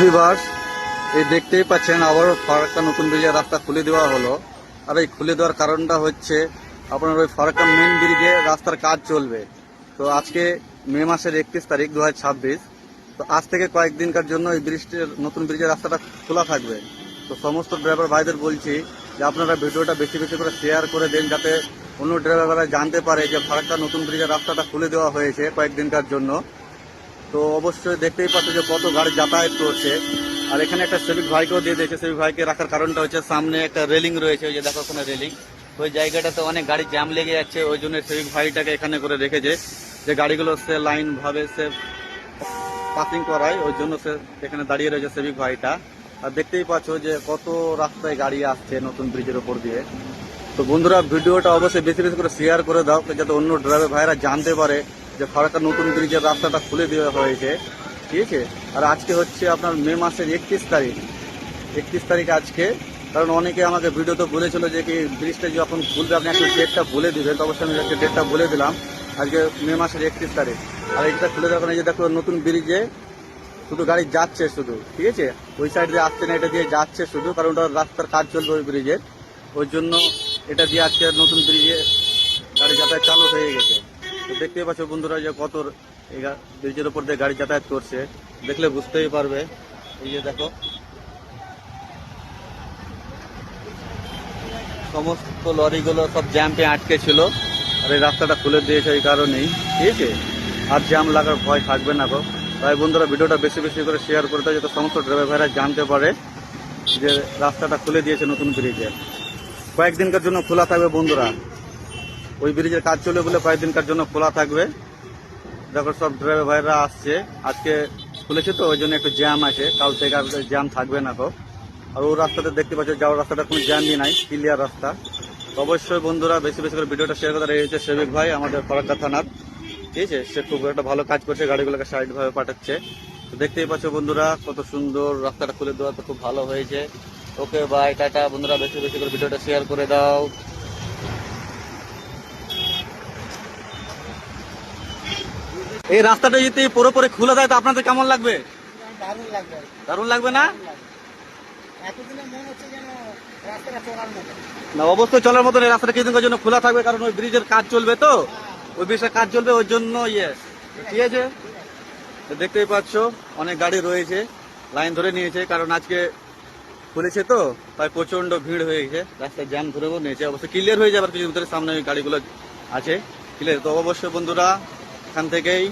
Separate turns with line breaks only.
Viewers, এই দেখতেই পাচ্ছেন আবারও ফারাক্কা নতুন ব্রিজের রাস্তা খুলে দেওয়া হলো। আর এই খুলে দেওয়ার কারণটা হচ্ছে আপনার ওই ফারাক্কা মেন ব্রিজে রাস্তার কাজ চলবে। তো আজকে মে মাসের 31 তারিখ 2026। তো আজ থেকে কয়েকদিনকার জন্য এই ব্রিজটির নতুন ব্রিজের রাস্তাটা খোলা থাকবে। তো সমস্ত ড্রাইভার ভাইদের বলছি যে আপনারা ভিডিওটা বেশি বেশি করে শেয়ার করে দেন, যাতে অন্য ড্রাইভাররা জানতে পারে যে ফারাক্কা নতুন ব্রিজের রাস্তাটা খুলে দেওয়া হয়েছে কয়েকদিনকার জন্য। তো অবশ্যই দেখতেই পাচ্ছ যে কত গাড়ি যাতায়াত করছে। আর এখানে একটা সেভিক ভাইকেও দিয়ে দিয়েছে। সেভিক ভাইকে রাখার কারণটা হচ্ছে সামনে একটা রেলিং রয়েছে, ওই যে দেখো ওখানে রেলিং, ওই জায়গাটাতে অনেক গাড়ি জ্যাম লেগে যাচ্ছে। ওই জন্য সেভিক ভাইটাকে এখানে করে রেখেছে যে গাড়িগুলো সে লাইন ভাবে সে পাসিং করায়, ওই জন্য সে এখানে দাঁড়িয়ে রয়েছে সেভিক ভাইটা। আর দেখতেই পাচ্ছ যে কত রাস্তায় গাড়ি আসছে নতুন ব্রিজের উপর দিয়ে। তো বন্ধুরা, ভিডিওটা অবশ্যই বেশি বেশি করে শেয়ার করে দাও, যাতে অন্য ড্রাইভার ভাইরা জানতে পারে যে ফারাক্কা নতুন ব্রিজের রাস্তাটা খুলে দেওয়া হয়েছে। ঠিক আছে। আর আজকে হচ্ছে আপনার মে মাসের 31 তারিখ। 31 তারিখ আজকে। কারণ অনেকে আমাকে ভিডিওতে বলেছিল যে কি ব্রিজটা যখন খুলবে আপনি একটু ডেটটা বলে দিবেন। তো অবশ্যই আমি একটা ডেটটা বলে দিলাম। আজকে মে মাসের 31 তারিখ। আর এটা খুলে দেওয়ার কারণে যে দেখো নতুন ব্রিজে শুধু গাড়ি যাচ্ছে শুধু, ঠিক আছে, ওই সাইড দিয়ে আসছে না, এটা দিয়ে যাচ্ছে শুধু, কারণ ওটা রাস্তার কাজ চলবে ওই ব্রিজের। ওই জন্য এটা দিয়ে আজকে নতুন ব্রিজে গাড়ি যাতায়াত চালু হয়ে গেছে। তো দেখতেই পাচ্ছ বন্ধুরা যে কত এই ব্রিজের উপর দিয়ে গাড়ি যাতায়াত করছে, দেখলে বুঝতেই পারবে। এই যে দেখো সমস্ত লরিগুলো সব জ্যাম্পে আটকে ছিল, আর এই রাস্তাটা খুলে দিয়েছে এই কারণেই। ঠিক আছে, আর জ্যাম লাগার ভয় থাকবে না গো। তাই বন্ধুরা ভিডিওটা বেশি বেশি করে শেয়ার করতে, যাতে সমস্ত ড্রাইভার ভাইরা জানতে পারে যে রাস্তাটা খুলে দিয়েছে নতুন ব্রিজে। কয়েকদিনকার জন্য খোলা থাকবে বন্ধুরা, ওই ব্রিজের কাজ চলে বলে কয়েকদিনকার জন্য খোলা থাকবে। দেখো সব ড্রাইভার ভাইরা আসছে, আজকে খুলেছে তো ওই জন্য একটু জ্যাম আছে, কাল থেকে আর জ্যাম থাকবে না গো। আর ওই রাস্তাতে দেখতে পাচ্ছ যাওয়ার রাস্তাটা কোনো জ্যামই নাই, ক্লিয়ার রাস্তা। তো অবশ্যই বন্ধুরা বেশি বেশি করে ভিডিওটা শেয়ার করে। এই হচ্ছে সেবিক ভাই আমাদের ফারাক্কা থানার, ঠিক আছে, সে খুব একটা ভালো কাজ করছে, গাড়িগুলোকে সাইড ভাবে পাঠাচ্ছে। তো দেখতেই পাচ্ছ বন্ধুরা কত সুন্দর রাস্তাটা খুলে দেওয়া, তো খুব ভালো হয়েছে। ওকে বাই, টাটা বন্ধুরা, বেশি বেশি করে ভিডিওটা শেয়ার করে দাও। এই রাস্তাটা যদি পুরোপুরি খুলে দেয় তো আপনাদের কেমন লাগবে?
দারুণ লাগবে।
দারুণ লাগবে না?
এতদিনে মনে হচ্ছে যেন রাস্তাটা চলার মতো।
না, অবশ্যই চলার মতন। এই রাস্তাটা কিছুদিনের জন্য খোলা থাকবে, কারণ ওই ব্রিজের কাজ চলবে তো, ওই ব্রিজের কাজ চলবে ওই জন্য। ঠিক আছে, দেখতেই পাচ্ছ অনেক গাড়ি রয়েছে, লাইন ধরে নিয়েছে, কারণ আজকে খুলেছে তো, তাই প্রচন্ড ভিড় হয়ে গেছে, রাস্তায় জ্যাম ধরেও নিয়েছে। অবশ্যই ক্লিয়ার হয়ে যাবে কিছু ভিতরে, সামনে ওই গাড়িগুলো আছে ক্লিয়ার। তো অবশ্যই বন্ধুরা এখান থেকেই